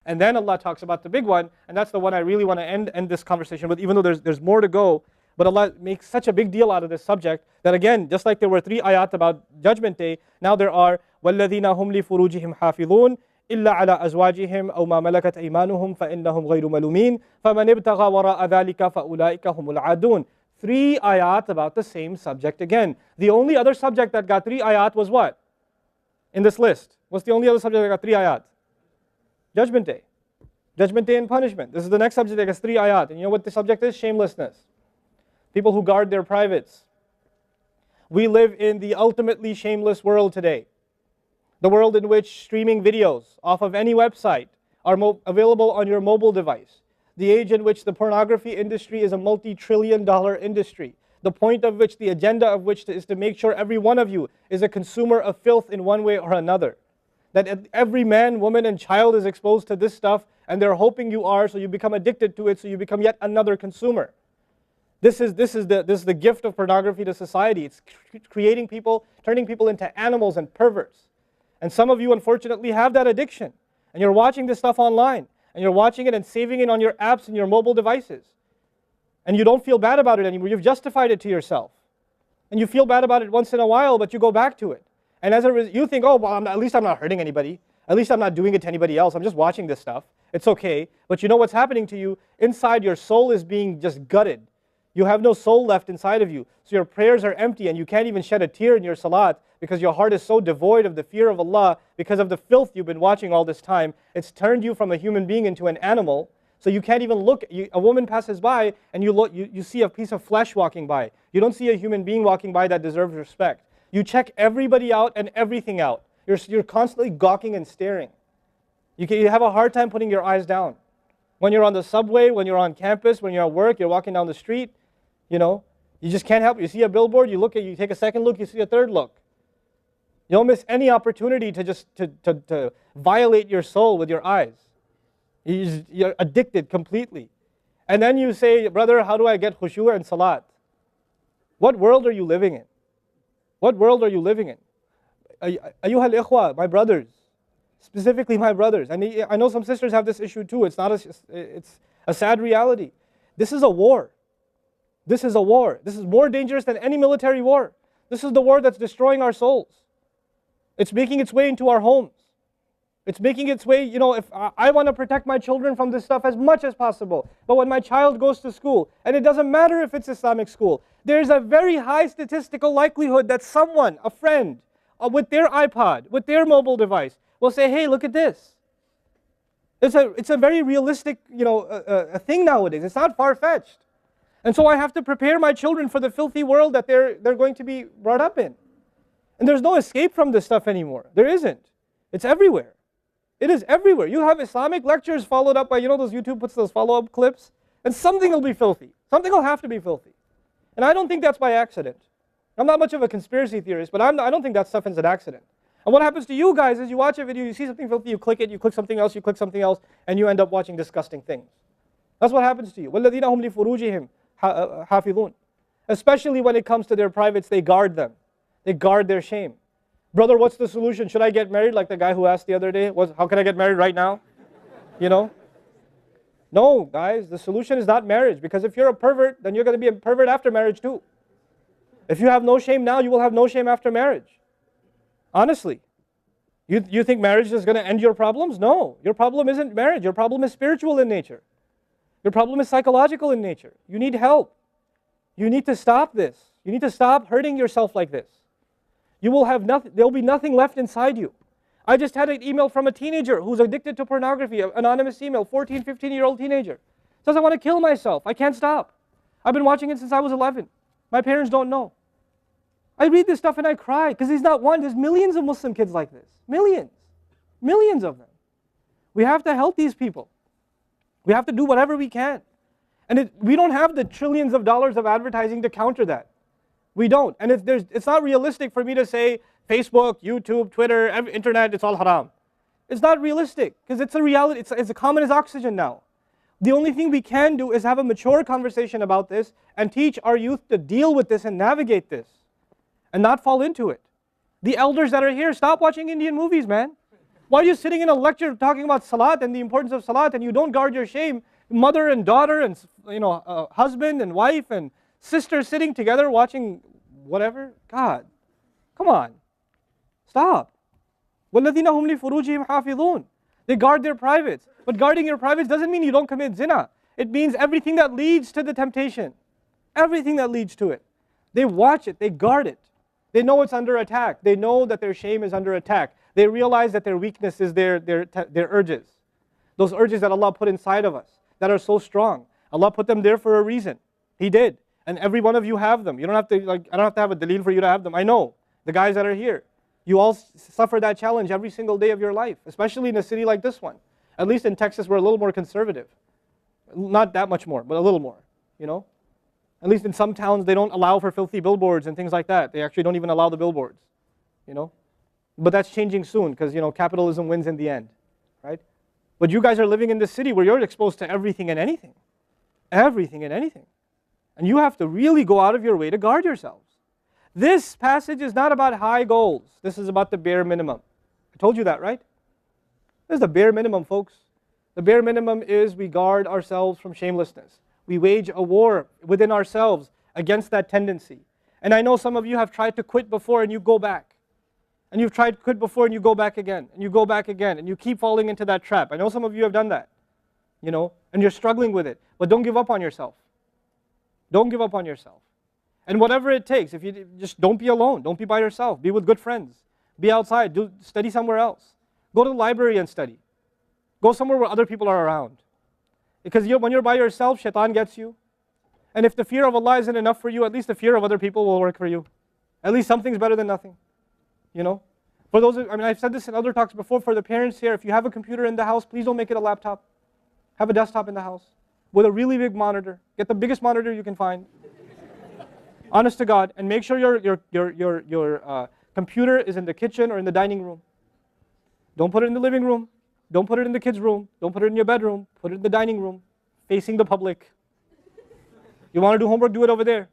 And then Allah talks about the big one, and that's the one I really want to end this conversation with, even though there's more to go. But Allah makes such a big deal out of this subject that again, just like there were 3 ayat about Judgment Day, now there are وَالَّذِينَ هُمْ لِفُرُوجِهِمْ حَافِظُونَ إِلَّا عَلَى أَزْوَاجِهِمْ أَوْ مَا مَلَكَتْ أَيْمَانُهُمْ فَإِنَّهُمْ غَيْرُ مَلُومِينَ فَمَنِ ابْتَغَى وَرَاءَ ذَلِكَ فَأُولَٰئِكَ هُمُ الْعَادُونَ. 3 ayat about the same subject again. The only other subject that got 3 ayat was what? In this list. What's the only other subject that got 3 ayat? Judgment Day. Judgment Day and punishment. This is the next subject that gets 3 ayat. And you know what the subject is? Shamelessness. People who guard their privates. We live in the ultimately shameless world today. The world in which streaming videos off of any website are available on your mobile device. The age in which the pornography industry is a multi-trillion-dollar industry. The point of which, the agenda of which is to make sure every one of you is a consumer of filth in one way or another. That every man, woman, and child is exposed to this stuff, and they're hoping you are, so you become addicted to it, so you become yet another consumer. This is the gift of pornography to society. It's creating people, turning people into animals and perverts. And some of you, unfortunately, have that addiction. And you're watching this stuff online. And you're watching it and saving it on your apps and your mobile devices. And you don't feel bad about it anymore. You've justified it to yourself. And you feel bad about it once in a while, but you go back to it. And as a result, you think, oh, well, at least I'm not hurting anybody. At least I'm not doing it to anybody else. I'm just watching this stuff. It's okay. But you know what's happening to you? Inside, your soul is being just gutted. You have no soul left inside of you. So your prayers are empty and you can't even shed a tear in your salat because your heart is so devoid of the fear of Allah because of the filth you've been watching all this time. It's turned you from a human being into an animal. So you can't even look. A woman passes by and you see a piece of flesh walking by. You don't see a human being walking by that deserves respect. You check everybody out and everything out. You're constantly gawking and staring. You have a hard time putting your eyes down. When you're on the subway, when you're on campus, when you're at work, you're walking down the street, you just can't help it. You see a billboard, you take a second look, you see a third look. You don't miss any opportunity to just to violate your soul with your eyes. You're addicted completely. And then you say, brother, how do I get khushu' and salat? What world are you living in? What world are you living in? Ayyuhal ikhwa, my brothers, specifically my brothers. And I know some sisters have this issue too. It's a sad reality. This is a war. This is a war. This is more dangerous than any military war. This is the war that's destroying our souls. It's making its way into our homes. It's making its way, if I want to protect my children from this stuff as much as possible. But when my child goes to school, and it doesn't matter if it's Islamic school, there's a very high statistical likelihood that someone, a friend, with their iPod, with their mobile device, will say, hey, look at this. It's a very realistic, a thing nowadays. It's not far-fetched. And so I have to prepare my children for the filthy world that they're going to be brought up in. And there's no escape from this stuff anymore. There isn't. It's everywhere. It is everywhere. You have Islamic lectures followed up by, those YouTube puts those follow-up clips, and something will be filthy. Something will have to be filthy. And I don't think that's by accident. I'm not much of a conspiracy theorist, but I don't think that stuff is an accident. And what happens to you guys is you watch a video, you see something filthy, you click it, you click something else, and you end up watching disgusting things. That's what happens to you. وَالَّذِينَ هُمْ لِفُرُوجِهِمْ حَافِظُونَ. Especially when it comes to their privates, they guard them. They guard their shame. Brother, what's the solution? Should I get married? Like the guy who asked the other day, how can I get married right now? No, guys, the solution is not marriage. Because if you're a pervert, then you're going to be a pervert after marriage too. If you have no shame now, you will have no shame after marriage. Honestly. You think marriage is going to end your problems? No. Your problem isn't marriage. Your problem is spiritual in nature. Your problem is psychological in nature. You need help. You need to stop this. You need to stop hurting yourself like this. You will have nothing, there will be nothing left inside you. I just had an email from a teenager who's addicted to pornography, an anonymous email, 14, 15-year-old teenager. Says, I want to kill myself. I can't stop. I've been watching it since I was 11. My parents don't know. I read this stuff and I cry because he's not one. There's millions of Muslim kids like this. Millions. Millions of them. We have to help these people. We have to do whatever we can. And we don't have the trillions of dollars of advertising to counter that. We don't. And it's not realistic for me to say Facebook, YouTube, Twitter, internet, it's all haram. It's not realistic because it's a reality. It's as common as oxygen now. The only thing we can do is have a mature conversation about this and teach our youth to deal with this and navigate this and not fall into it. The elders that are here, stop watching Indian movies, man. Why are you sitting in a lecture talking about salat and the importance of salat, and you don't guard your shame? Mother and daughter and husband and wife and sister sitting together watching whatever? God, come on. Stop. وَالَّذِينَ هُمْ لِفُرُوجِهِمْ حَافِظُونَ. They guard their privates. But guarding your privates doesn't mean you don't commit zina. It means everything that leads to the temptation. Everything that leads to it. They watch it. They guard it. They know it's under attack. They know that their shame is under attack. They realize that their weakness is their urges. Those urges that Allah put inside of us that are so strong. Allah put them there for a reason. He did. And every one of you have them. You don't have to, I don't have to have a dalil for you to have them. I know. The guys that are here. You all suffer that challenge every single day of your life, especially in a city like this one. At least in Texas, we're a little more conservative. Not that much more, but a little more, At least in some towns, they don't allow for filthy billboards and things like that. They actually don't even allow the billboards, But that's changing soon because, capitalism wins in the end, right? But you guys are living in this city where you're exposed to everything and anything. Everything and anything. And you have to really go out of your way to guard yourselves. This passage is not about high goals. This is about the bare minimum. I told you that, right? This is the bare minimum, folks. The bare minimum is we guard ourselves from shamelessness. We wage a war within ourselves against that tendency. And I know some of you have tried to quit before and you go back. And you've tried to quit before and you go back again. And you go back again. And you keep falling into that trap. I know some of you have done that. And you're struggling with it. But don't give up on yourself. Don't give up on yourself. And whatever it takes, if you just don't be alone. Don't be by yourself. Be with good friends. Be outside. Study somewhere else. Go to the library and study. Go somewhere where other people are around. Because when you're by yourself, shaitan gets you. And if the fear of Allah isn't enough for you, at least the fear of other people will work for you. At least something's better than nothing. For those, I've said this in other talks before, for the parents here, if you have a computer in the house, please don't make it a laptop. Have a desktop in the house with a really big monitor. Get the biggest monitor you can find. Honest to God, and make sure your computer is in the kitchen or in the dining room. Don't put it in the living room. Don't put it in the kids' room. Don't put it in your bedroom. Put it in the dining room, facing the public. You want to do homework, do it over there.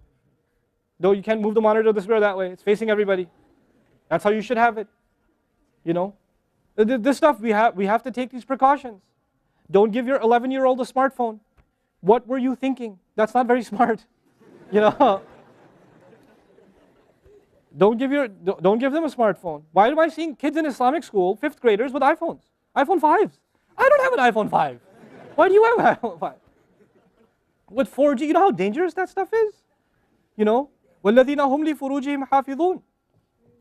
Though you can't move the monitor this way or that way. It's facing everybody. That's how you should have it. This stuff, we have to take these precautions. Don't give your 11-year-old a smartphone. What were you thinking? That's not very smart. Don't give them a smartphone. Why am I seeing kids in Islamic school, 5th graders, with iPhones? iPhone 5s. I don't have an iPhone 5. Why do you have an iPhone 5? With 4G, you know how dangerous that stuff is? وَالَّذِينَ هُمْ لِفُرُوجِهِمْ حَافِظُونَ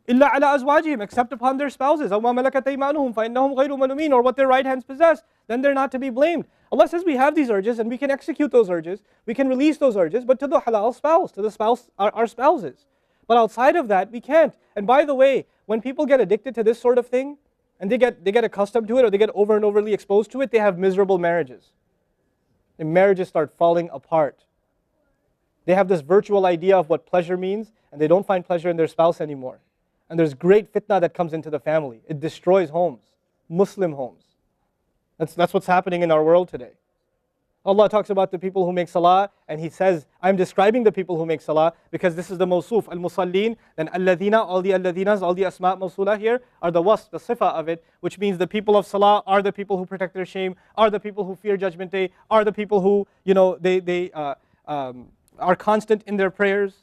إِلَّا عَلَىٰ أَزْوَاجِهِمْ, except upon their spouses. أَوْ مَا مَلَكَتْ أَيْمَانُهُمْ فَإِنَّهُمْ غَيْرُ مَلُومِينَ, or what their right hands possess, then they're not to be blamed. Allah says we have these urges and we can execute those urges, we can release those urges, but to the halal spouse, to the spouse, our spouses. But outside of that, we can't. And by the way, when people get addicted to this sort of thing, and they get accustomed to it, or they get over and overly exposed to it, they have miserable marriages. And marriages start falling apart. They have this virtual idea of what pleasure means, and they don't find pleasure in their spouse anymore. And there's great fitna that comes into the family. It destroys homes, Muslim homes. That's what's happening in our world today. Allah talks about the people who make salah, and He says, I'm describing the people who make salah, because this is the mawsuf, al-musallin, then alladhina, all the alladhinas, all the asma' mawsula here, are the wasf, the sifa of it, which means the people of salah are the people who protect their shame, are the people who fear judgment day, are the people who, they are constant in their prayers.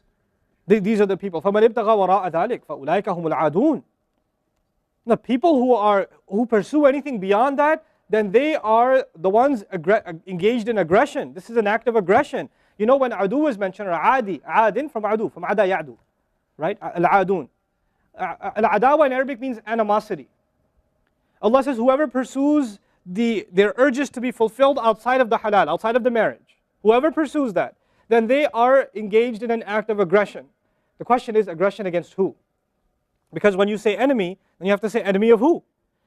These are the people. فَمَنِ ابْتَغَى وَرَاءَ ذَلِكَ فَأُولَٰئِكَ هُمُ الْعَادُونَ. The people who pursue anything beyond that, then they are the ones engaged in aggression. This is an act of aggression. When adu is mentioned, or adin from adu, from ada ya'du, right? Al-adun. Al-adawa in Arabic means animosity. Allah says, whoever pursues their urges to be fulfilled outside of the halal, outside of the marriage, whoever pursues that, then they are engaged in an act of aggression. The question is, aggression against who? Because when you say enemy, then you have to say enemy of who?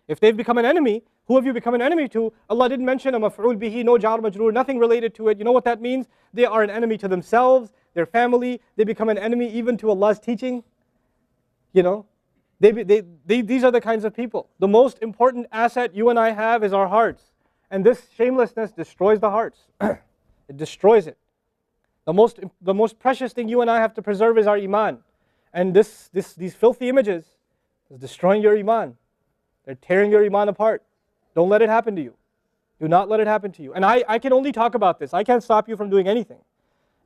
If they've become an enemy, who have you become an enemy to? Allah didn't mention a maf'ul bihi, no jar majroor, nothing related to it. You know what that means? They are an enemy to themselves, their family. They become an enemy even to Allah's teaching. These are the kinds of people. The most important asset you and I have is our hearts. And this shamelessness destroys the hearts. It destroys it. The most precious thing you and I have to preserve is our iman. And these filthy images is destroying your iman. They're tearing your iman apart. Don't let it happen to you. Do not let it happen to you. And I can only talk about this. I can't stop you from doing anything.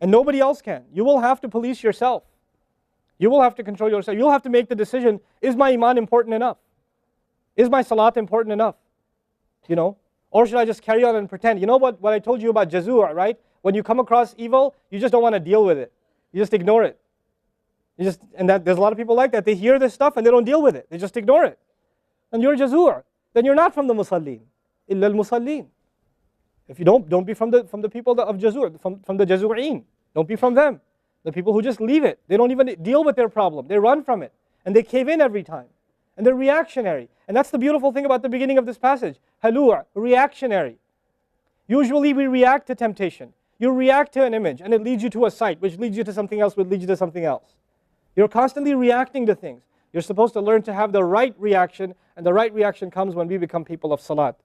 And nobody else can. You will have to police yourself. You will have to control yourself. You'll have to make the decision, is my iman important enough? Is my salat important enough? You know? Or should I just carry on and pretend? You know what I told you about jazur, right? When you come across evil, you just don't want to deal with it. You just ignore it. There's a lot of people like that. They hear this stuff and they don't deal with it. They just ignore it. And you're jazur. Then you're not from the musallin. Illa al-musallin. If you don't be from the people of jazur, from the jazureen. Don't be from them. The people who just leave it. They don't even deal with their problem. They run from it. And they cave in every time. And they're reactionary. And that's the beautiful thing about the beginning of this passage. Halua, reactionary. Usually we react to temptation. You react to an image and it leads you to a site, which leads you to something else, which leads you to something else. You're constantly reacting to things. You're supposed to learn to have the right reaction, and the right reaction comes when we become people of salat.